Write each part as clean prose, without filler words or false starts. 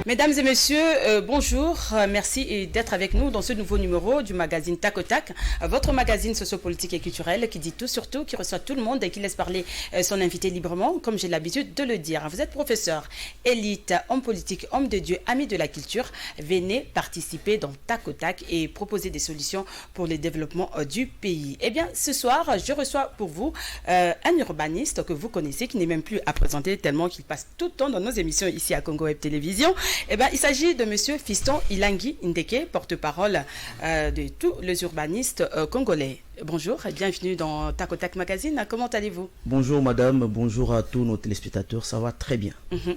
Mesdames et messieurs, bonjour, merci d'être avec nous dans ce nouveau numéro du magazine Tac au Tac, votre magazine sociopolitique et culturel qui dit tout sur tout, qui reçoit tout le monde et qui laisse parler son invité librement, comme j'ai l'habitude de le dire. Vous êtes professeur, élite, homme politique, homme de Dieu, ami de la culture, venez participer dans Tac au Tac et proposer des solutions pour le développement du pays. Eh bien, ce soir, je reçois pour vous un urbaniste que vous connaissez, qui n'est même plus à présenter tellement qu'il passe tout le temps dans nos émissions ici à Congo Web Télévision. Eh bien, il s'agit de Monsieur Fiston Ilangui Ndeke, porte-parole de tous les urbanistes congolais. Bonjour et bienvenue dans Tac au Tac Magazine. Comment allez-vous? Bonjour madame, bonjour à tous nos téléspectateurs, ça va très bien.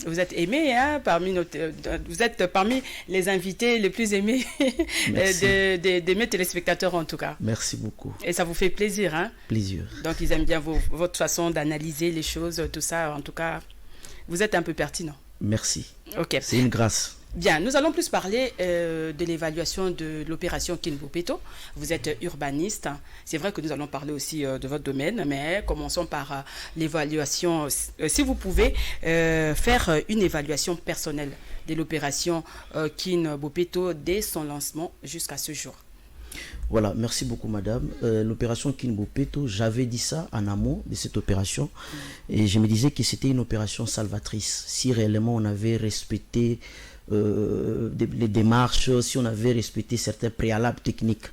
Vous êtes aimé, hein, vous êtes parmi les invités les plus aimés de mes téléspectateurs en tout cas. Merci beaucoup. Et ça vous fait plaisir, hein? Plaisir. Donc ils aiment bien votre façon d'analyser les choses, tout ça. En tout cas, vous êtes un peu pertinent. Merci. Ok. C'est une grâce. Bien, nous allons plus parler de l'évaluation de l'opération Kinbopeto. Vous êtes urbaniste. C'est vrai que nous allons parler aussi de votre domaine, mais commençons par l'évaluation. Si vous pouvez faire une évaluation personnelle de l'opération Kinbopeto dès son lancement jusqu'à ce jour. Voilà, merci beaucoup madame. L'opération Kinbopeto, j'avais dit ça en amont de cette opération et je me disais que c'était une opération salvatrice. Si réellement on avait respecté les démarches, si on avait respecté certains préalables techniques,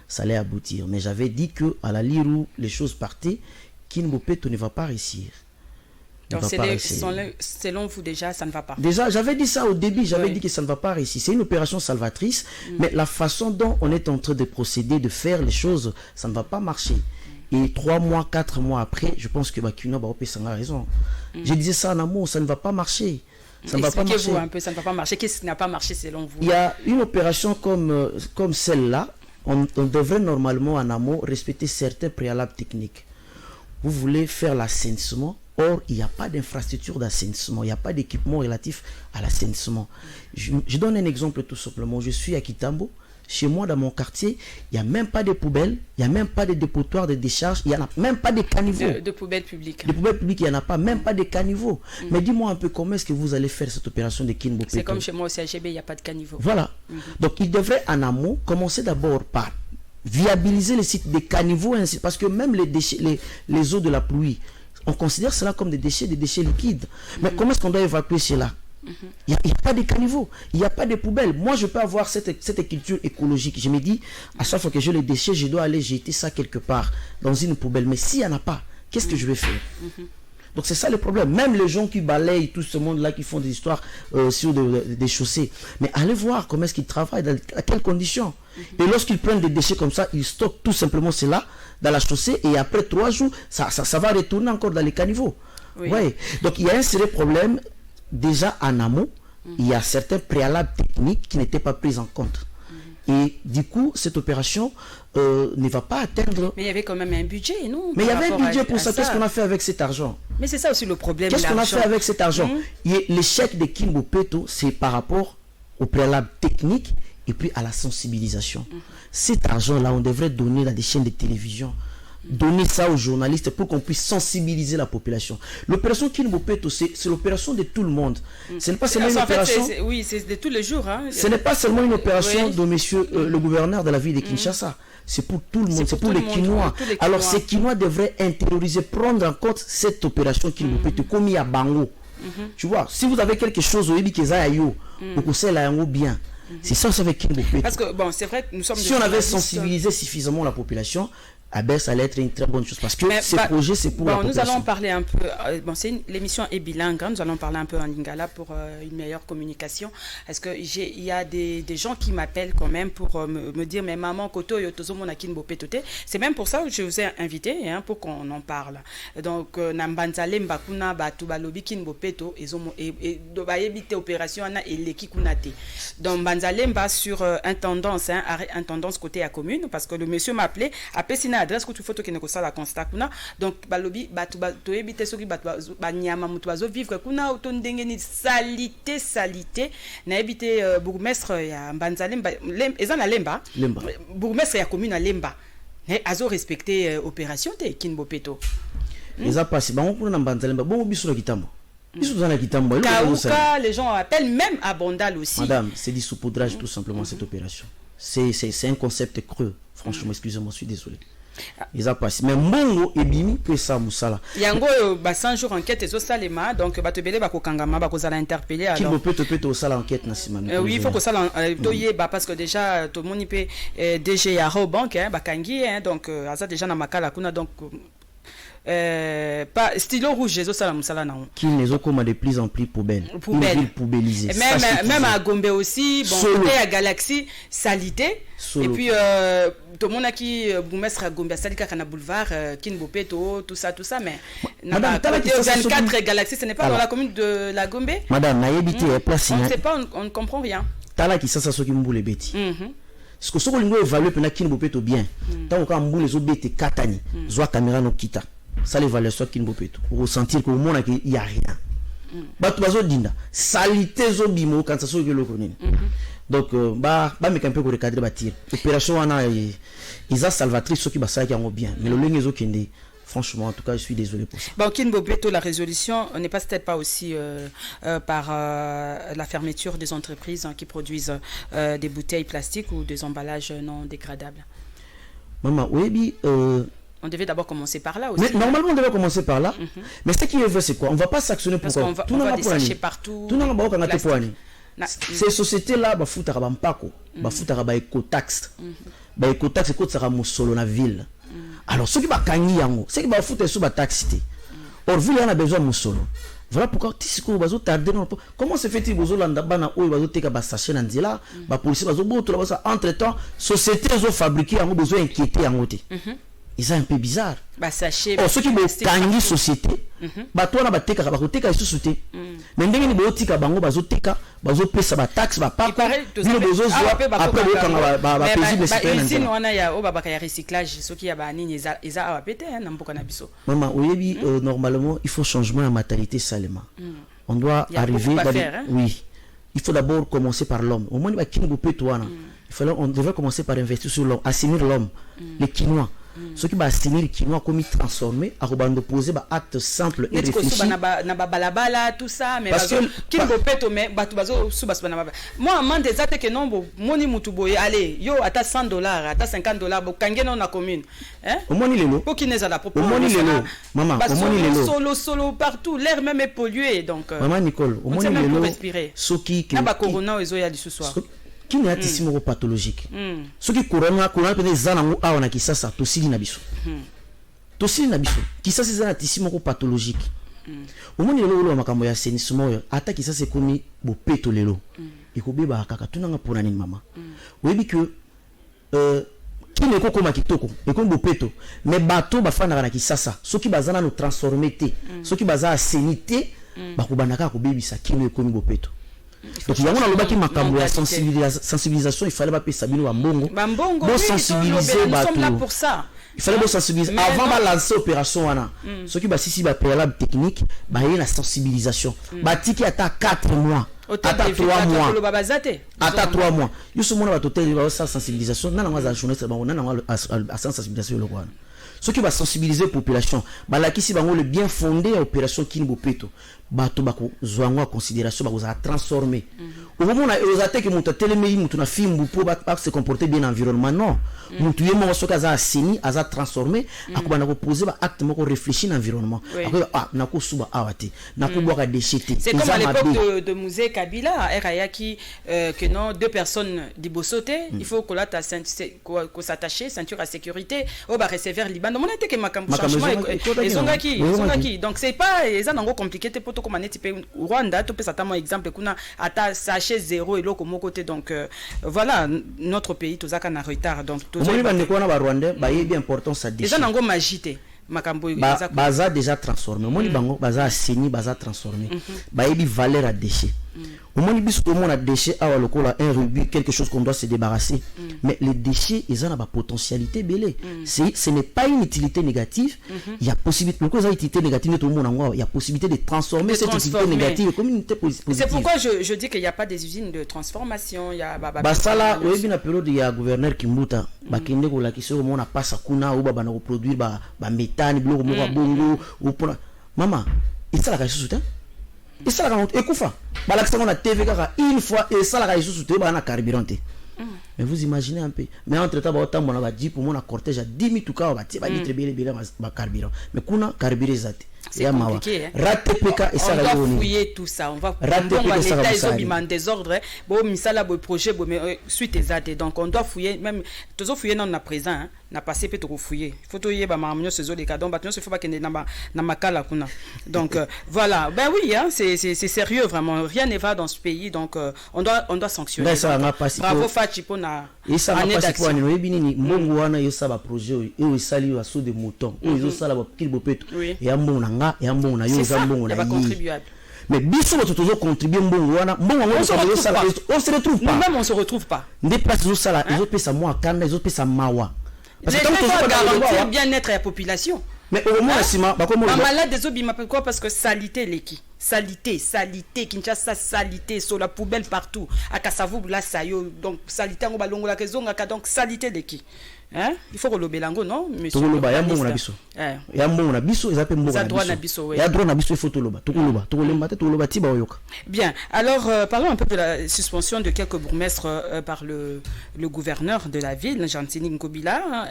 ça allait aboutir. Mais j'avais dit que à la lire où les choses partaient, Kinbopeto ne va pas réussir. Donc selon vous déjà, ça ne va pas. Déjà, j'avais dit ça au début, j'avais dit que ça ne va pas réussir. C'est une opération salvatrice, mais la façon dont on est en train de procéder, de faire les choses, ça ne va pas marcher. Et 3 mois, 4 mois après, je pense que Bakuna Baopé a raison. Je disais ça en amour, ça ne va pas marcher. Ça ne va pas marcher. Expliquez-vous un peu, ça ne va pas marcher. Qu'est-ce qui n'a pas marché selon vous? Il y a une opération comme celle-là, on devrait normalement en amont respecter certains préalables techniques. Vous voulez faire l'assainissement. Or, il n'y a pas d'infrastructure d'assainissement, il n'y a pas d'équipement relatif à l'assainissement. Je donne un exemple tout simplement. Je suis à Kitambo. Chez moi, dans mon quartier, il n'y a même pas de poubelles, il n'y a même pas de dépotoirs de décharge, il n'y a même pas de caniveaux. De poubelles publiques. De poubelles publiques, il n'y en a pas, même pas de caniveaux. Mais dis-moi un peu comment est-ce que vous allez faire cette opération de Kinbopeto? C'est comme chez moi au CHB, il n'y a pas de caniveau. Voilà. Donc, il devrait en amont commencer d'abord par viabiliser les sites des caniveaux, parce que même les déchets, les eaux de la pluie, on considère cela comme des déchets liquides. Mais comment est-ce qu'on doit évacuer cela? Il n'y a pas de caniveaux, il n'y a pas de poubelles. Moi, je peux avoir cette culture écologique. Je me dis, à chaque fois que j'ai les déchets, je dois aller jeter ça quelque part, dans une poubelle. Mais s'il n'y en a pas, qu'est-ce que je vais faire? Donc c'est ça le problème. Même les gens qui balayent, tout ce monde-là qui font des histoires sur des chaussées. Mais allez voir comment est-ce qu'ils travaillent, dans quelles conditions. Et lorsqu'ils prennent des déchets comme ça, ils stockent tout simplement cela dans la chaussée. Et après 3 jours, ça va retourner encore dans les caniveaux. Oui. Ouais. Donc il y a un sérieux problème. Déjà en amont, il y a certains préalables techniques qui n'étaient pas pris en compte. Et du coup, cette opération ne va pas atteindre... Mais il y avait quand même un budget, non? Mais il y avait un budget pour ça. Qu'est-ce qu'on a fait avec cet argent? Mais c'est ça aussi le problème. Qu'est-ce qu'on a fait avec cet argent? L'échec de Kinbopeto, c'est par rapport au préalable technique et puis à la sensibilisation. Cet argent-là, on devrait donner dans des chaînes de télévision. Donner ça aux journalistes pour qu'on puisse sensibiliser la population. L'opération Kinbopeto, c'est l'opération de tout le monde. Ce n'est pas seulement une opération... Oui, c'est de tous les jours. Hein. Ce n'est pas seulement une opération de monsieur le gouverneur de la ville de Kinshasa. C'est pour tout le monde, c'est pour les Kinois. Alors ces Kinois devraient intérioriser, prendre en compte cette opération Kinbopeto, comme il y a Bango. Tu vois, si vous avez quelque chose au Ebi Kezayayo, au conseil la bien. C'est ça, ça fait Kinbopeto. Parce que, bon, c'est vrai que nous sommes... Si on avait sensibilisé suffisamment la population, ah ben, ça allait être une très bonne chose parce que ces projets, c'est pour la population. Nous allons parler un peu, l'émission est bilingue, hein, nous allons parler un peu en lingala pour une meilleure communication. Est-ce qu'il y a des gens qui m'appellent quand même pour me dire, mais maman, Koto, Yotozo, Mona Kinbopeto, c'est même pour ça que je vous ai invité, hein, pour qu'on en parle. Donc, Nambanzale Mbakuna, Batubalobi Kinbopeto, et Dobayebite opération, et l'eki kunate. Donc, Banzale Mba sur intendance, hein, intendance côté à commune, parce que le monsieur m'a appelé Sina adresse que tu photo qui ne ça la constat kuna donc balobi batu ebite soki batu banyama mutu bazo vivre kuna auto ndenge ni salité na ebite bourgmestre ya Mbanzale eza na Lemba bourgmestre ya commune à Lemba mais azo respecter opération te Kinbopeto eza pasi bango kuna na Mbanzale bon biso na Kitambo Ils sont dans la Kitambo. Kauka, les gens appellent même à Bondal aussi. Madame, c'est du saupoudrage tout simplement cette opération. C'est un concept creux. Franchement, excusez-moi, je suis désolé. Ils ont passé. Mais Mongo et Bimi peut ça Moussala. Yango, 100 jours enquête et Salema, donc Batebele Bakokangama, Bakozala interpellé. Qui peut au sala enquête, Nassima? Oui, il faut que ça parce que déjà, tout le monde peut DG à Bank, Bakangi, donc, ça déjà dans Makala, donc. Pas stylo rouge les autres qui les ont comme de plus en plus poubelle poubellisé même à Gombe aussi bon côté à Galaxy salité et puis tout le monde a qui boumestre à Gombe Salika kana boulevard Kinbopeto tout ça mais madame 24 Galaxy ce n'est pas dans la commune de la Gombe madame naïbité place on ne sait pas on ne comprend rien tala qui ça ce qui mboule beti parce que ce qu'on doit évaluer pendant Kinbopeto bien tant qu'on mboule les obétés katani zoa caméra no kita ça les valeurs soit qu'il peut ressentir qu'au monde il y a rien batu bazo dinda salité zo bimo quand ça so que le connaît donc ba me un peu pour recadrer bâtir opération ana ils a salvatrice ceux qui basa qui ont bien mais le lengue zo kende franchement en tout cas je suis désolé pour ça. Bon Kinbopeto la résolution ne passe peut-être pas aussi par la fermeture des entreprises qui produisent des bouteilles plastiques ou des emballages non dégradables. Maman oui on devait d'abord commencer par là aussi. Mais normalement, on devait commencer par là. Mais ce qui est vrai, c'est quoi? On ne va pas s'actionner pour quoi? On va désacher partout. Tout le monde va pour aller. Ces sociétés-là, ils foutent à Bampako, ils foutent à écotaxe. Écotaxe, c'est quoi? Ça va solo dans la ville. Alors, ceux qui vont gagner, ceux qui vont foutre sur la taxe. Or, ville, on a besoin de solo. Voilà pourquoi si vous avez tardé comment se fait-il que vous avez bana ou vous avez sachet dans là ba police ba zo boto là entre temps sociétés ont fabriqué ont besoin inquiéter en côté. C'est un peu bizarre. Bah sachez. Oh ceux qui veulent tangi société. Bah toi na ba teka ba koteka société. Mais ndenge ni botika bango bazo teka bazo pesa ba taxe ba pa. Ni bezo zo après ba paisible citoyen. Ici on a ya o baba ka recyclage ceux qui ya ba nini eza a pété na mboka na biso. Maman oyebi normalement il faut changement en mentalité seulement. On doit arriver oui. Il faut d'abord commencer par l'homme. Au moins ba kingo petwana. On devrait commencer par investir sur l'homme, assainir l'homme, les Quinois. Ceux qui vont assainir les Quinois comme ils transformer, à poser des actes simples et réfléchis. Tout ça, mais parce que moi, je des actes que non, moni mutuboye, allez, yo, à ta $100, à ta $50, bo kangé non na commune. Au moins il est là. Pour qui n'est à la propos. Au moins il est là. Maman, au moins il est là. Solo partout, l'air même est pollué, donc. Maman Nicole, au moins il est là. Respirer. Ceux qui. Naba corona aux oya du ce soir. Qui n'est pas pathologique. Ceux qui corona peut-être zanango a on a qui ça tosili na biso. Tosili na biso. Qui ça c'est zanatissimo pathologique. Au moins lelo lo makambo ya assainissement ata qui ça c'est comme bo peto lelo. Ikobeba kaka tunanga pona nini mama. Oyebi que qui ne ko koma kitoko et comme bo peto mais bateau ba fana na kisasa ceux qui bazana no transformer té ceux qui baza assainité ba kobanaka ko bebisa qui ne komi bo peto. Donc il y a un lobaki makambo ya sensibilisation il fallait pas payer Sabino Bambongo bon sensibiliser nous sommes là pour ça il fallait sensibiliser avant de lancer opération wana ceux qui ba si ba préalable technique ba y la sensibilisation ba tiki ata 4 mois ata 3 mois ata 3 mois yusu mona ba totel ba sensibilisation na nga za journaliste ba na nga sensibilisation le quoi ceux qui va sensibiliser la population balaki bango le bien fondé à opération Kinbopeto bato bako zwango considération bako za transformer au moment où on attaque muta telemei mutu na fimbu pour se comporter bien environnement non mutu yemo soka za asini aza transformer akubana ko poser ba acte moko réfléchir l'environnement na ko suba awati na ko boka déchet c'est comme à l'époque de Musée Kabila à Rayaki que non deux personnes dibosoté il faut que là ko s'attacher ceinture à sécurité au ba recevoir liban mon était que makambo changement et zongaki donc c'est pas ça nango compliqué pour comme un type Rwanda tu peux certainement exemple kuna ata sachet zéro et l'autre côté donc voilà notre pays tout ça en retard donc tout ça ba Rwanda ba est bien important ça déjà nango magité makambo baza déjà transformé moi bango baza assaini baza transformé ba yebi valeur à déchet au moins bis au monde a déchet à lokola un rubis quelque chose qu'on doit se débarrasser mais les déchets ils ont la potentialité belé ce n'est pas une utilité négative il y a possibilité le cause utilité négative tout le monde il y a possibilité de transformer cette utilité négative comme une utilité positive. C'est pourquoi je dis qu'il n'y a pas des usines de transformation il y a ça là au début de la période il y a gouverneur Kimbuta bakende ko la kiso on a pas ça kuna ou ba na produire ba méthane bloc mo bongo ou pour maman il ça la question soutien Et ça la ekufa. Balakisa on a TV kaka une fois et ça la isusu te ba na carburant. Mais vous imaginez un peu. Mais entre-temps, on a dit pour mon cortège à 10 000 tout cas, on va dire carburant. Mais kuna carburé zate. C'est compliqué. Hein? On va fouiller tout ça. On va l'État, ils ont mis en désordre. Bon, misala, bon projet, bon, suite et zate. Donc, on doit fouiller. Même, toujours fouiller dans la présent. Hein? N'a passé peut trop fouiller. Il faut tout y avoir ces autres cas. Donc, il faut pas qu'il y ait dans ma cala. Donc, voilà. Ben oui, hein, c'est sérieux vraiment. Rien ne va dans ce pays. Donc, on doit sanctionner. Bravo, Fachi, pour na. Et ça va passer pour nous. Ebini, mbongo yo ça va projet. Et sali wa so de mouton. Ils ça la qu'il bopeto. Et ambonanga, et ambona yo zambonga na contribuable. Mais biso toujours contribuer mbongo wana. Mbongo on se retrouve pas. Nous-mêmes on se retrouve pas. Des places zo sala, ils ont payé ça moi kanda, ils ont payé ça mawa. Parce que tant garantir bien-être à la population. Mais au moins malade des obima pourquoi parce que salité leki. Salité, Kinshasa salité sur la poubelle partout. À Kasavubu là ça yo donc salité ngo balongo la kezonga ka donc salité leki. Hein? Il faut relever l'ango non monsieur. Toloba ya mbongo na biso. Ya mbongo na biso ezape mbongo na biso. Ya droit na biso il faut toloba. Toloba tiba oyoka. Bien. Alors parlons un peu de la suspension de quelques bourgmestres par le gouverneur de la ville, Gentini Nkobila.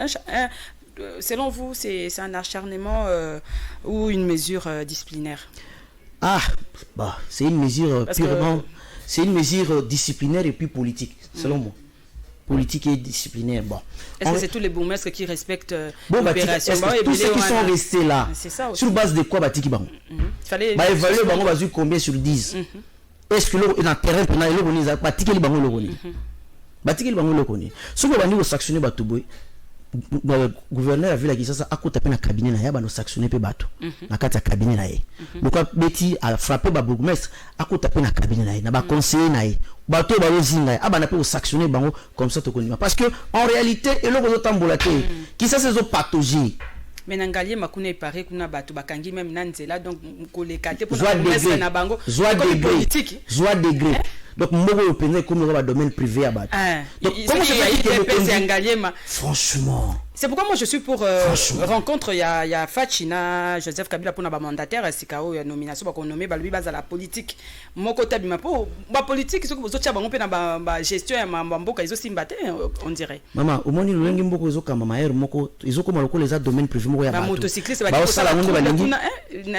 Selon vous, c'est un acharnement ou une mesure disciplinaire? Ah, bah, c'est une mesure purement, c'est une mesure disciplinaire et puis politique, selon moi. Politique et disciplinaire. Bon. Est-ce que c'est tous les bourgmestres qui respectent l'opération? Tous ceux qui sont restés là, sur base de quoi Batiki Bango? Fallait évaluer Bango Bazu combien sur 10? Est-ce que l'on a terrain pour nous Batiki le Bango le connaît? Batiki le Bango le connaît. Ce que l'on a sanctionné Batouboy, le gouverneur a vu la Kinshasa a côté na cabinet na yaba no sanctionner pe bato na kati ya cabinet na ye donc beti a frappé ba bourgmestre a côté na cabinet na ye na ba conseiller na ye bato ba lozinga aba na pe sanctionner bango comme ça to konima parce que en réalité eloko zo tambola te Kinshasa zo patauger mais nangalie makuna ipare kuna bato bakangi même nanzela donc kolekate pour na bango politique joie degré donc mbogo yo penza comme dans le domaine privé à battre donc comment c'est que franchement c'est pourquoi moi je suis pour rencontre il y a Fachina Joseph Kabila pour na ba mandataire sikao ya nomination ba nommer ba lui base à la politique moko tabima po ba politique ce que vous autres bango pe na ba gestion ya mboka izo simbate on dirait maman au moni lengi mboko izo kama maire moko izo koma lokole za domaine privé moko ya ba motocycliste ba sala ngonde ba lingi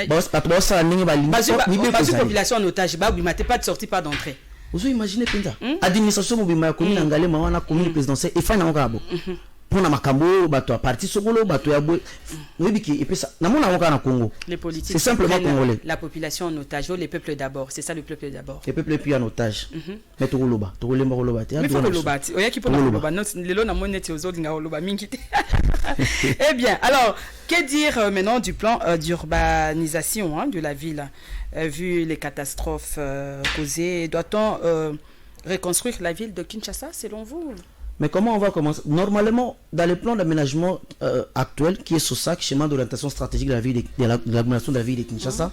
ba sala ningi ba lingi ba population en otage ba bimate pas de sortie pas d'entrée. Vous imaginez Penda administration mobile ya commune ngale mawana commune présidentielle et fana ngabo pour na makambo bato parti sokolo bato ya boy webiki et puis ça na mona na Congo les politiques c'est simplement congolais la population en otage les peuples d'abord c'est ça le peuple d'abord les peuples puis en otage mais to loba mais faut loba oya ki pour loba non lelo na monete ozolinga loba mingi. Eh bien alors que dire maintenant du plan d'urbanisation de la ville vu les catastrophes causées doit-on reconstruire la ville de Kinshasa selon vous? Mais comment on va commencer? Normalement, dans le plan d'aménagement actuel, qui est SOSAC, schéma d'orientation stratégique de la ville de l'agglomération de la ville de Kinshasa,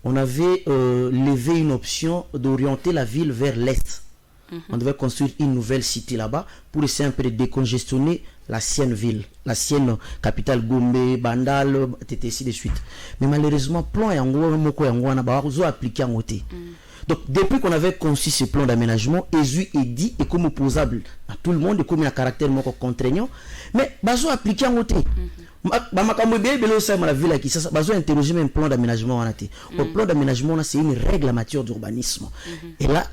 on avait levé une option d'orienter la ville vers l'est. On devait construire une nouvelle cité là-bas pour essayer un peu de décongestionner l'ancienne ville, l'ancienne capitale Gombe, Bandal, TTC de suite. Mais malheureusement, plan yango moko yango na ba zo appliquer en côté. Donc, depuis qu'on avait conçu ce plan d'aménagement, ESU est dit et comme opposable à tout le monde, et comme un caractère contraignant, mais bazo appliqué en côté. La ville qui ça bazo interroger même plan d'aménagement. Le plan d'aménagement, c'est une règle en matière d'urbanisme. Et là,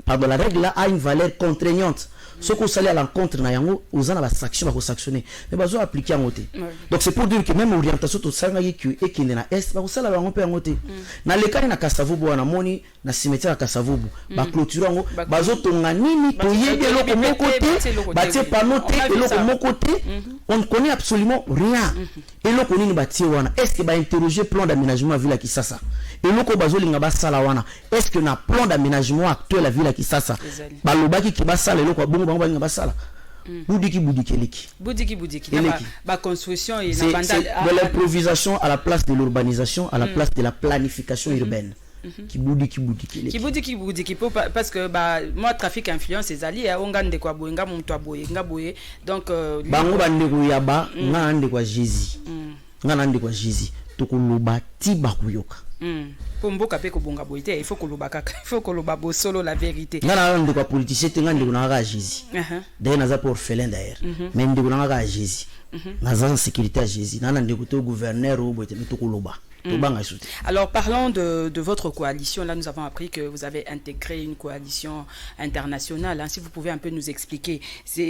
pardon, la règle là a une valeur contraignante. Ce qu'on s'allait à l'encontre na yango aux ans la sanction va sanctionner mais bazo appliquer en côté. Donc c'est pour dire que même orientation to sanga qui est qui na est ba ça la pe en côté. Na le cas na Kasavubu na moni na cimetière ya Kasavubu ba clôture ngo bazo tonga nini to yebe loko mon côté ba tie panoté et loko mon côté on ne connaît absolument rien. Et loko nini ba tie wana est-ce que ba interroger plan d'aménagement ville qui ça et loko bazo linga ba sala wana est-ce que na plan d'aménagement actuel la ville qui ça ba lobaki ki ba sala loko bango ba basala budiki ba construction et de l'improvisation à la place de l'urbanisation à la place de la planification urbaine qui budiki parce que moi trafic influence les alliés on ngande kwa boyenga muntu aboyenga boye donc bango bande ko yaba ngande kwa Jésus ngana ande kwa Jésus to ko loba ti ba kuyoka Pour mboka pe ko bonga boite, il faut que lo bakaka, il faut que lo babo solo la vérité. Ngana ndo kwa politicien tenga ndiko na ga Jésus. D'ailleurs naza pour orphelin d'ailleurs. Mais ndiko na ga Jésus. Naza en sécurité à Jésus. Nana ndiko to gouverneur ou boite to ko loba. Alors, parlons de votre coalition. Là, nous avons appris que vous avez intégré une coalition internationale. Hein. Si vous pouvez un peu nous expliquer. C'est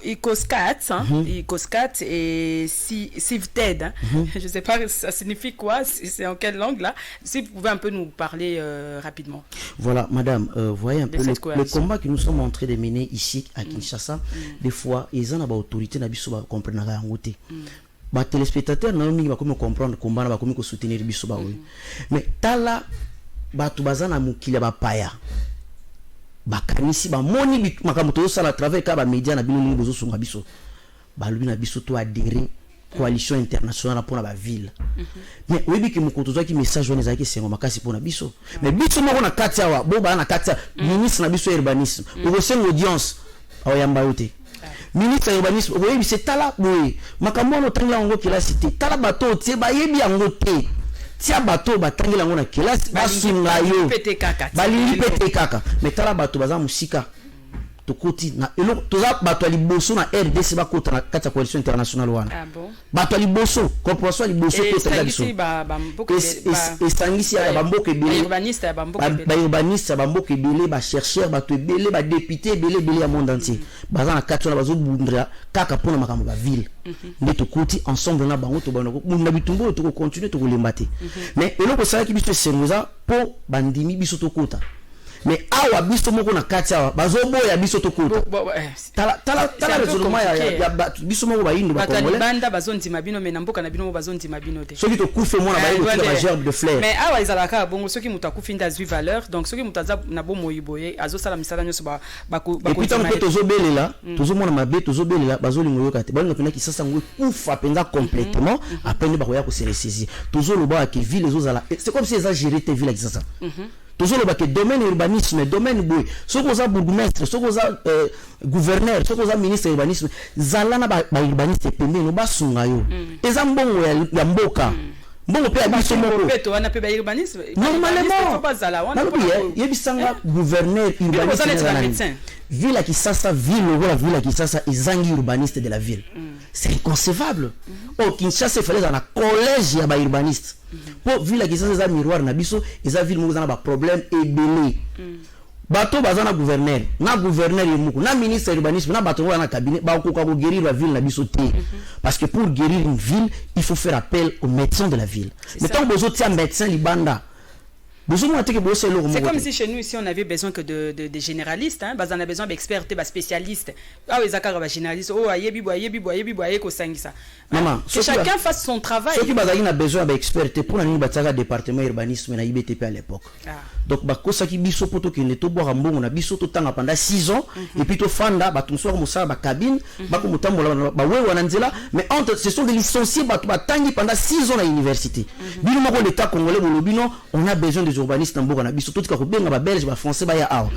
ICOSCAT, hein? ICOSCAT et CIVTED. Hein? Je ne sais pas, ça signifie quoi? C'est en quelle langue, là? Si vous pouvez un peu nous parler rapidement. Voilà, madame, voyez un peu le combat que nous sommes en train de mener ici à Kinshasa. Des fois, ils ont l'autorité de comprendre la réalité. Ba téléspectateurs na mingi ba komi comprendre combat na ba komi ko soutenir biso ba oui mais tala ba tu bazana mukili ba paya ba kanisi ba moni makambo to sala travers ka ba média na bino bozo sunga biso ba lubi na biso to adhérer coalition internationale pour la ville mais oui bi ki mukoto zo ki message wana zaki sengo makasi pour na biso mais biso moko na kati awa bo ba na kati ministre na biso urbanisme o sengo audience awayamba yote ministre urbanisme oui c'est tala boy makambo no tangela ngo kelasi te tala bato tie ba yebi yango te tia bato batangela ngo na kelasi basunga yo balili pete kaka mais tala bato baza musika to koti na elo toza bato ali boso na RDC ba kota na kata coalition internationale wana bato ali boso corporation ali boso ko tanga biso et sangisi ya bamboke belé ba urbaniste bamboke belé ba chercheur bato belé ba député belé ya monde entier baza na kata na bazo bundra kaka pona makambo ba ville nde to koti ensemble na bango to bana ko na bitumbo to ko continuer to ko lembate mais elo ko sala ki biso sengoza po bandimi biso to kota mais awa biso moko na kati awa bazoboya biso to kota tala raisonnement ya biso moko ba yindo ba congolais banda bazondima bino mais na mboka na bino mo bazondima bino te soki to kufe mona ba yiko la gerbe de fleurs mais awa izalaka bongo soki muta kufinda zwi valeur donc soki mutaza na bo moyiboye azosala misala nyoso ba et puis tant que tozobelela tozomona mabe tozobelela bazolingo yoka te balinga pena ki sasa ngwe kufa penza complètement après ba koya ko se ressaisir tozoloba ke ville ezozala c'est comme si eza gérer te ville ki sasa toujours le domaine urbanisme domaine boy ce qu'on a bourgmestre ce qu'on a gouverneur ce qu'on a ministre urbanisme zalana ba urbaniste pembe no basunga yo eza mbongo ya mboka mbongo pe abiso moko peto wana pe ba urbanisme normalement yebisanga gouverneur urbaniste ville qui sasa ville ou la ville qui sasa ezangi urbaniste de la ville c'est inconcevable au Kinshasa fallait dans la collège ya ba urbaniste pour ville qui sasa miroir na biso eza ville mo za na ba problème ebele bato bazana gouverneur yemuko na ministre urbanisme na bato na cabinet ba ko guérir la ville na biso te parce que pour guérir une ville il faut faire appel aux médecins de la ville mais tant que besoin de médecin libanda. C'est comme si chez nous ici on avait besoin que de généralistes, hein, on a besoin d'experts, de spécialistes. Ah oui, Zakar va généraliste. Oh, ayebi ko sangisa. Que chacun fasse son travail. Ceux qui ont besoin d'experts pour un département urbanisme na IBTP à l'époque. Donc bakosa ki biso poto ki neto boire mbongo na biso to tanga pendant 6 ans et puis to fanda ba tumso ko musala ba cabine ba ko mutambola ba wewe na nzela mais entre ce sont des licenciés ba tangi pendant 6 ans à l'université. Bino moko l'état congolais bolobino on a besoin des urbanistes en boka na biso to tika ko benga ba belge ba français ba ya awa.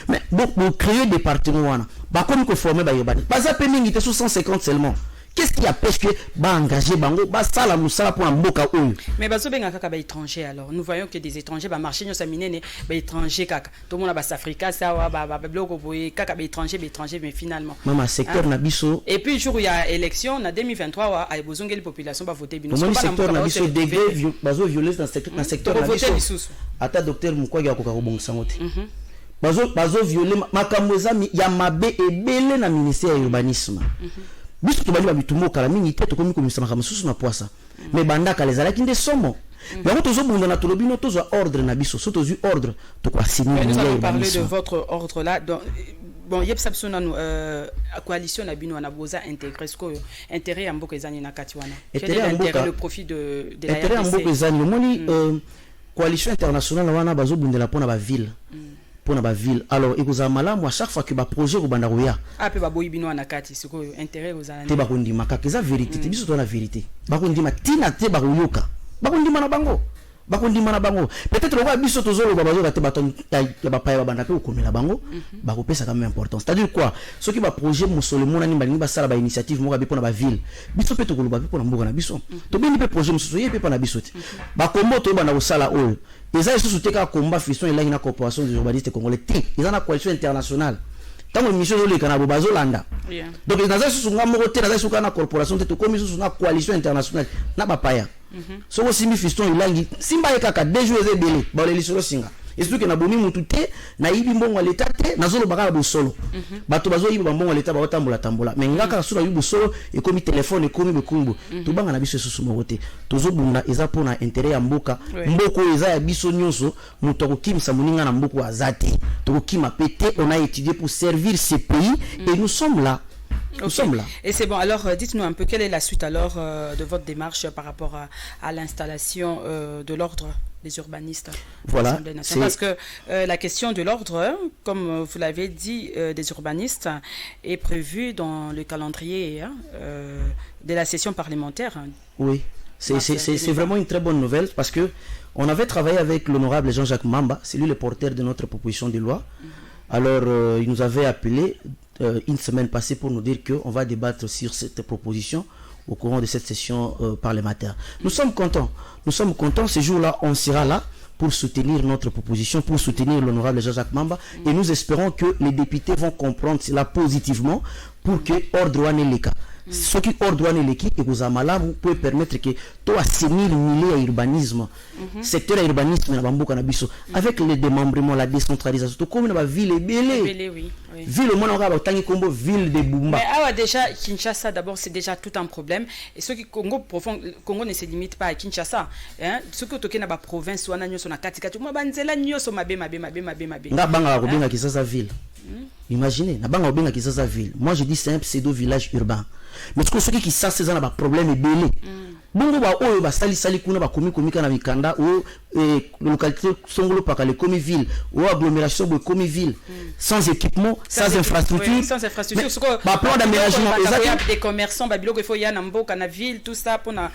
Mais pour créer département wana ba comme ko former ba urbaniste. Pas ça mingi te 150 seulement. Qu'est-ce qui empêche que ba engager bango ba sala musala pour mboka oyo? Mais bazo benga kaka ba étranger alors. Nous voyons que des étrangers ba marché nyosa minene ba étranger kaka. Tout le monde ba Africa ça ba bloko boye kaka ba étranger mais finalement. Mama secteur na biso. Et puis jour il y a élection na 2023 wa ay bozongeli population ba voter bino. Mama secteur na biso degré bazo violence dans secteur na biso. Ata docteur Mukwege akoka ko bongisa ngote. Bazo violer makamweza ya mabe ebele na ministère ya urbanisme. Biso to bali ba bitumbo kala mingi te to komi komisa makambo susu na poisa mais bandaka les alaki nde somo mais to zo bunda na tolobino to zo ordre na biso so to zo ordre to ko signer. Nous allons parler de votre ordre là donc bon yeb sapsona nous coalition na bino na boza intégrer ce ko intérêt ya mboka ezani na kati wana intérêt le profit de la RDC intérêt ya mboka ezani le moni coalition internationale wana bazo bundela pona ba ville pour na ville alors ikoza malamu à chaque fois que ba projet ko banda roya pe ba boyi bino na kati siko intérêt ozana te ba kondima ka keza vérité te biso to na vérité ba kondima tina te ba royoka ba kondima na bango bakondima na bango peut-être on va biso tozolo babazo te baton ya bapaya babanda pe okomela bango bakopesa quand même importance c'est-à-dire quoi ceux qui va projet musolo mona ni balingi basala ba initiative moko be pona ba ville biso pe tokoloba pe pona mboka na biso to bini pe projet mususu ye pe pona biso te bakombo to bana kosala oyo eza isusu te ka combat fiston elangi na corporation des urbanistes congolais te eza na coalition internationale tant mission zo lekana bo bazolanda donc dans ça sous nga moko te na ça na corporation te to komi sous na coalition internationale na bapaya so simbi fiston ilangi simba ekaka deux jours ezebele ba le lisolo singa esuki na bomi mutu te na yibi mbongo leta te na zolo bakala bosolo bato bazo yibi mbongo leta ba otambola tambola mais ngaka sura yibi bosolo ekomi téléphone ekomi bekumbu to banga na biso susu mokote tozo bunda eza pona intérêt ya mboka mboko eza ya biso nyonso muto ko kimisa muninga na mboko azate to kima pété on a étudié pour servir ce pays et nous sommes là. Nous sommes là. Et c'est bon. Alors, dites-nous un peu quelle est la suite alors de votre démarche par rapport à l'installation de l'ordre des urbanistes. Voilà. Parce que la question de l'ordre, comme vous l'avez dit, des urbanistes est prévue dans le calendrier de la session parlementaire. Oui, c'est vraiment une très bonne nouvelle parce que on avait travaillé avec l'honorable Jean-Jacques Mamba, c'est lui le porteur de notre proposition de loi. Alors, il nous avait appelé une semaine passée pour nous dire qu'on va débattre sur cette proposition au courant de cette session parlementaire. Nous sommes contents. Nous sommes contents. Ce jour-là, on sera là pour soutenir notre proposition, pour soutenir l'honorable Jean-Jacques Mamba. Et nous espérons que les députés vont comprendre cela positivement pour que ordre n'est le cas. Ce qui ordre l'équipe et vous vous pouvez permettre que toi assainir le milieu urbanisme secteur urbanisme avec le démembrement, la décentralisation tout comme la ville est belle ville au moins on ville de Bumba. Mais déjà Kinshasa d'abord c'est déjà tout un problème et ce qui Congo profond Congo ne se limite pas à Kinshasa hein ce que toke na ba province wana nyoso na katikati mo banzela nyoso mabe nga banga ko benga Kisasa ville. Imaginez na banga ko benga Kisasa ville. Moi je dis c'est un pseudo village urbain. Mais ce qui ça c'est un problème est belé. Bongo ba oyo ba sali kuna ba komi kana mikanda o localité songolo pakale komi ville ou agglomération de komi ville sans équipement, sans infrastructure. Sans infrastructure ce que ba plan d'aménagement exactement des commerçants ba biloko il faut y a na mboka na ville tout ça pour na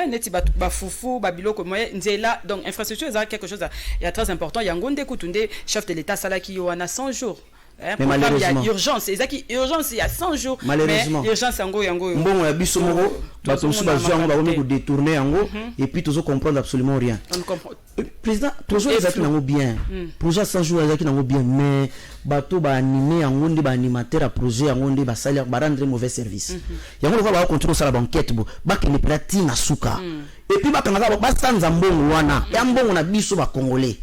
neti ba fufu ba biloko moyen nzela donc infrastructure c'est quelque chose il y a très important il y a ngonde kutunde chef de l'état sala ki yo na 100 jours. Mais malheureusement, il y a urgence, c'est ça qui urgence il y a 100 jours. Malheureusement, mais urgence yango. Bon, ya biso moko, ba to suba jango ba ko détourner yango et puis toujours comprendre absolument rien. On comprend. Président, toujours ezaki nango bien. Projet 100 jours ezaki nango bien mais bato ba animer yango ndi ba animateur à projet yango ndi ba salir ba rendre mauvais service. Yango va ba contrôler ça la banquette ba ke ne prati na suka. Et puis ba kanga ba sanza mbongo wana. Ya mbongo na biso ba congolais.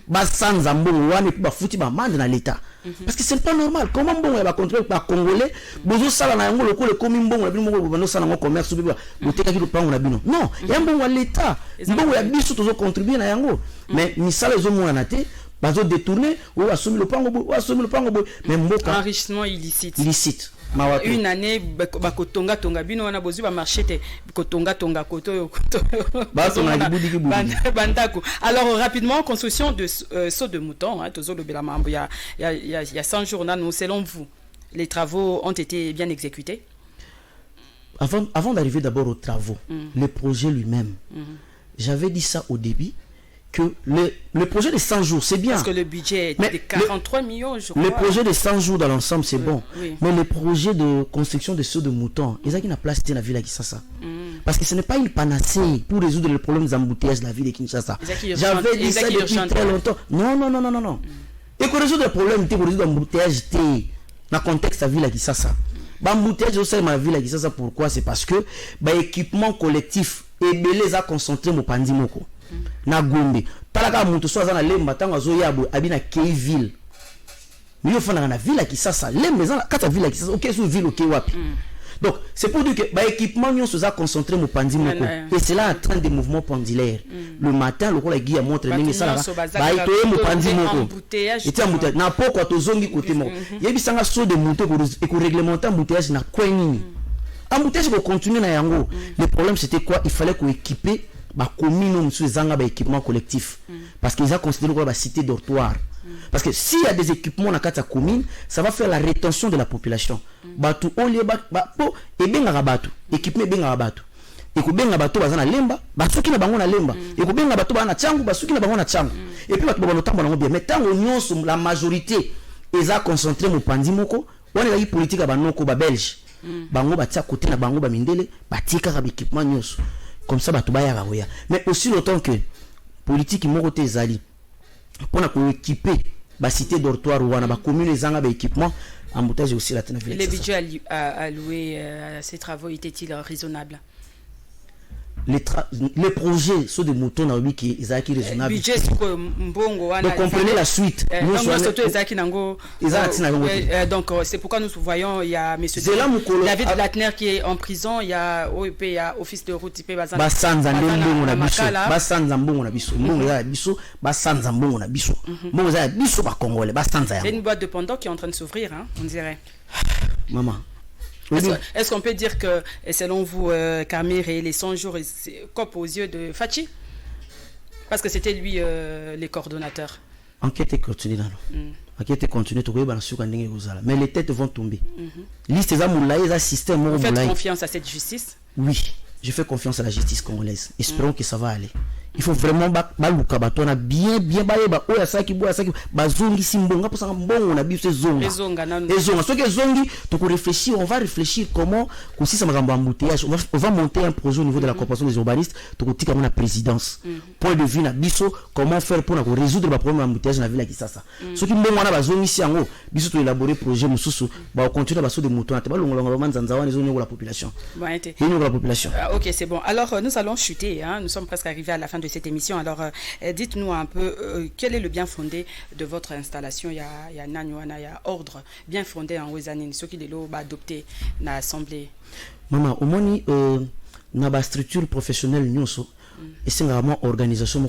Ba sanza mbongo wana et puis ba futi ba mande na l'état. Parce que c'est pas normal. Comment bon va contrôler par congolais, bozo sala na yango lokole komi mbongo na bino moko bano sala ngo commerce biba. Boteka ki lopango na bino. Non, ya mbongo à l'état. Mbongo ya biso tozo contribuer na yango. Mais ni sala zo mona na te, bazo détourner ou assomi lopango mais mboka enrichissement illicite. Illicite. Une année bakotonga tonga bino wana bozu ba marché te kotonga koto bandako. Alors rapidement construction de saut de mouton hein tozo lobela mambo il y a 100 jours là nous selon vous les travaux ont été bien exécutés? Avant d'arriver d'abord aux travaux, le projet lui-même. J'avais dit ça au début que le projet de 100 jours, c'est bien. Parce que le budget est de 43 millions, je crois. Le projet de 100 jours dans l'ensemble, c'est bon. Oui. Mais le projet de construction de sauts de moutons, ils ont une place dans la ville de Kinshasa. Parce que ce n'est pas une panacée pour résoudre le problème des embouteillages de la ville de Kinshasa. J'avais dit ça depuis très longtemps. Non. Et pour résoudre le problème, pour résoudre l'embouteillage, dans le contexte de la ville de Kinshasa. L'embouteillage au sein de la ville de Kinshasa, pourquoi? C'est parce que l'équipement collectif est belé à concentrer au Pandimoko. Na Gombe talaka muntu so azana lemba tango azoyabo abina kei ville miyo fana na ville ki sasa lemba za kata ville ki sasa OK sur ville OK wapi donc c'est pour dire que ba équipement nyo so za concentrer mo pandi moko et c'est là en train de mouvement pendulaire le matin le la guia montre ningi sala ba itoye mo pandi moko et embouteillage na poko to zongi côté moko yebisanga so de monter ko réglementer embouteillage na kwenini embouteillage ko continuer na yango le problème c'était quoi il fallait ko équiper ba commune monsieur zanga ba équipement collectif parce qu'ils ont considéré quoi ba cité dortoir parce que s'il y a des équipements dans la commune ça va faire la rétention de la population batu on les ba po e benga batu équipement benga batu ekobenga bato bazana lemba basuki na bango na lemba ekobenga bato bana changu basuki na bango na changu et puis bato bano tambo nango bien mais tango nyonso la majorité eza concentré mo pandi moko wana la politique ba banoko ba belge bango batia côté na bango ba mindele batika ka équipement nyonso comme ça bato baya baroya mais aussi longtemps que politique moko te ezali pona ko équiper ba cité dortoir wana ba commune ezanga ba équipement embouteillage aussi la tena ville. Les budgets alloués à ces travaux étaient-ils raisonnables? Les projets sont des moutons na qui ezaki raisonnable. Budget siko mbongo wana. Donc comprenez la suite. Nous surtout ezaki nango. Donc c'est pourquoi nous voyons il y a monsieur David Latner qui est en prison, il y a OEP, il y a office de route IP Basanza mbongo na biso. Basanza mbongo na biso. Mbongo ya biso, basanza mbongo na biso. Mbongo za biso ba Congolais, basanza ya. C'est une boîte de pendant qui est en train de s'ouvrir hein, on dirait. Maman. Est-ce qu'on peut dire que, selon vous, Camille et les 100 jours, copent aux yeux de Fachi? Parce que c'était lui les coordonnateurs. Enquête continue. Enquête continue, mais les têtes vont tomber. Liste des système. Vous faites confiance à cette justice? Oui, je fais confiance à la justice congolaise. Espérons que ça va aller. Il faut vraiment baluka batona bien baeba oya saki boya saki bazongi simbonga pour ça mbongo na biso zonga ezonga ce que zongi to réfléchir on va réfléchir comment aussi ça makambo embouteillage on va monter un projet au niveau de la corporation des urbanistes to tika na présidence point de vue na biso comment faire pour résoudre le problème embouteillage na ville ya Kisasa ce qui mbongo na bazongi si yango biso to élaborer projet mususu ba continuer baso de moutons te balongolonga manzanza wana zone la population la population. OK, c'est bon. Alors nous allons chuter hein, nous sommes presque arrivés à la fin de cette émission. Alors, dites-nous un peu quel est le bien fondé de votre installation. Il y a Nanyuana, il y a ordre bien fondé en Ouezanine, ce qui est adopté dans l'Assemblée. Maman, au moins, dans la structure professionnelle, nous sommes vraiment organisation.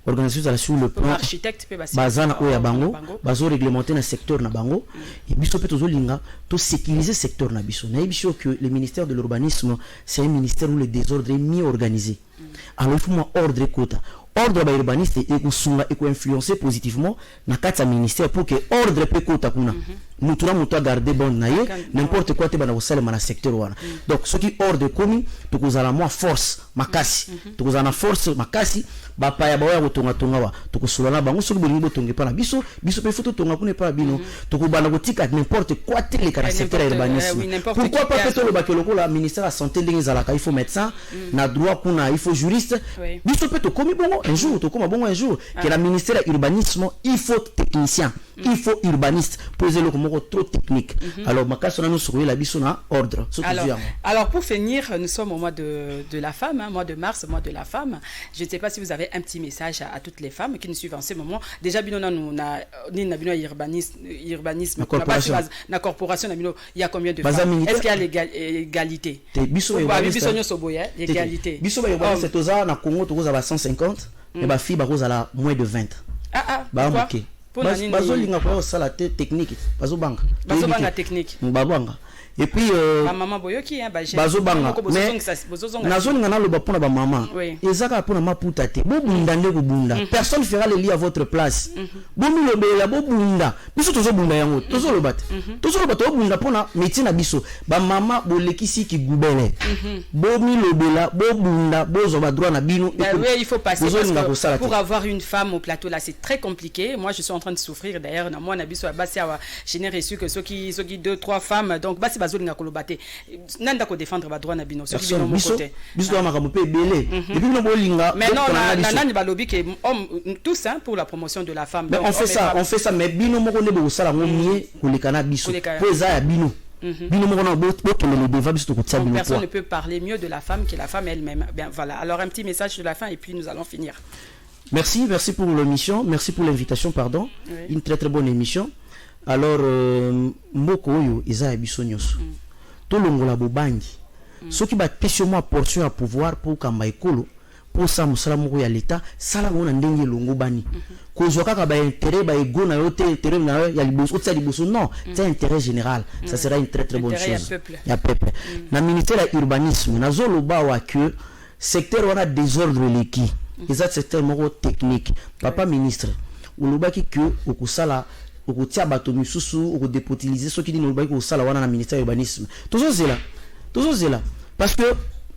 Organisation sur le plan architecte bazana oya bango bazo réglementer na secteur na bango et biso pe tozo linga to sécuriser secteur na biso na biso que le ministère de l'urbanisme c'est un ministère où le désordre est mieux organisé. Alors il faut moi ordre kota ordre ba urbaniste et kusunga et influencer positivement na kata ministère pour que ordre pe kota kuna mutura muta garder bon naye n'importe quoi te bana kosala na secteur wana donc ce qui ordre commis to kozala moi force makasi to kozala force makasi ba pa ya ba ya kotonga tonga wa to kosolana bango soki bolingi botonge pa na biso pe photo tonga kuna pa bino to kobana kotika n'importe quoi te le kana secteur urbanisme pourquoi pas peut-être le bakelo la ministère de la santé ndenge zalaka il faut médecin na droit kuna il faut juriste biso pe to komi bongo un jour to koma bongo un jour que la ministère de l'urbanisme il faut technicien il faut urbaniste poser le mot trop technique alors makasona nous sur la biso na ordre alors pour finir nous sommes au mois de la femme hein, mois de mars mois de la femme je ne sais pas si vous avez un petit message à toutes les femmes qui nous suivent en ce moment déjà bino nous na urbanisme na corporation na bino il y a combien de femmes est-ce qu'il y a l'égalité biso l'égalité biso c'est toza na Congo toza ba 150 et ba fille ba la moins de 20 ba OK bazo linga kwa sala technique bazo banga technique babanga et puis maman boyoki hein bazo banga mais nazo linga na loba pona ba maman ezaka pona maputa te bo bunda nde ko bunda personne fera le lit à votre place bo mi lobela bo bunda biso tozo bunda yango tozo loba to bunda pona métier na biso ba maman bo lekisi ki gubele bo mi lobela bo bunda bo zo ba droit na bino oui il faut passer parce que pour avoir une femme au plateau là c'est très compliqué moi je suis en train de souffrir d'ailleurs na moi na biso basi awa générer su que ceux qui 2-3 femmes donc basi bazolinga kolobate nanda ko défendre ba droit na bino ceux qui mon côté biso makambo pe belé et puis no bolinga mais non nani balobi que homme tous hein pour la promotion de la femme mais on fait ça mais bino moko ne bo sala ngomie kolekana biso poza ya bino bino moko na bo to le devant biso ko tia bino personne ne peut parler mieux de la femme que la femme elle-même bien voilà alors un petit message de la fin et puis nous allons finir. Merci pour l'émission, merci pour l'invitation, pardon. Oui. Une très bonne émission. Alors, mboko oyo eza biso nyonso. To longola bobangi. Soki ba pesioma portion à pouvoir pour kamba ekolo, pour ça musala moko ya l'état, sala ngona ndenge longo bani. Ko zoka ka ba intérêt ba ego na yote intérêt na ya liboso, otsa liboso non, c'est intérêt général. Ça sera une très bonne chose. Ya peuple. Na ministère de l'urbanisme, na zolo ba wa que secteur wana désordre leki. Exact secteur moko technique papa ministre ulobaki que okusala okutia bato misusu okudépotiliser ceux qui dit ulobaki okusala wana na ministère urbanisme toujours zela parce que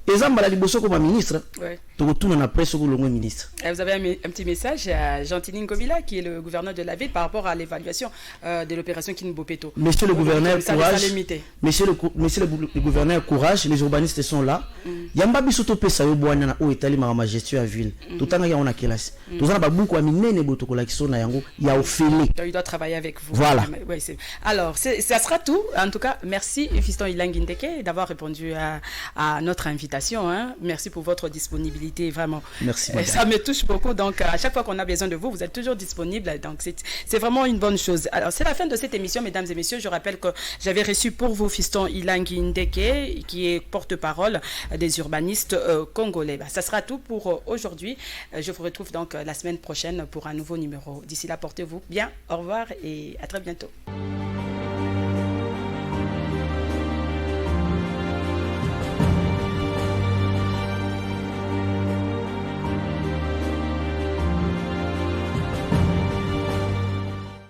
Exemple, la liboso comme ministre. Ouais. Tu retournes après ce que le ministre. Et vous avez un petit message à Gentini Ngobila, qui est le gouverneur de la ville, par rapport à l'évaluation de l'opération Kinbopeto. Monsieur le gouverneur, courage. Monsieur le gouverneur, courage. Les urbanistes sont là. Yamba bisoto pesa yo bwana na o etali ma gestion à ville. Tout en ayant on a kelasi. Tout en a beaucoup aminé ne botoko la kiso na yango ya ofele. Il doit travailler avec vous. Voilà. Ouais, alors, ça sera tout. En tout cas, merci Fiston Ilang Ndeke d'avoir répondu à notre invitation. Hein. Merci pour votre disponibilité, vraiment. Merci. Madame. Ça me touche beaucoup. Donc, à chaque fois qu'on a besoin de vous, vous êtes toujours disponible. Donc, c'est vraiment une bonne chose. Alors, c'est la fin de cette émission, mesdames et messieurs. Je rappelle que j'avais reçu pour vous Fiston Ilang Ndeke, qui est porte-parole des urbanistes congolais. Ça sera tout pour aujourd'hui. Je vous retrouve donc la semaine prochaine pour un nouveau numéro. D'ici là, portez-vous bien. Au revoir et à très bientôt.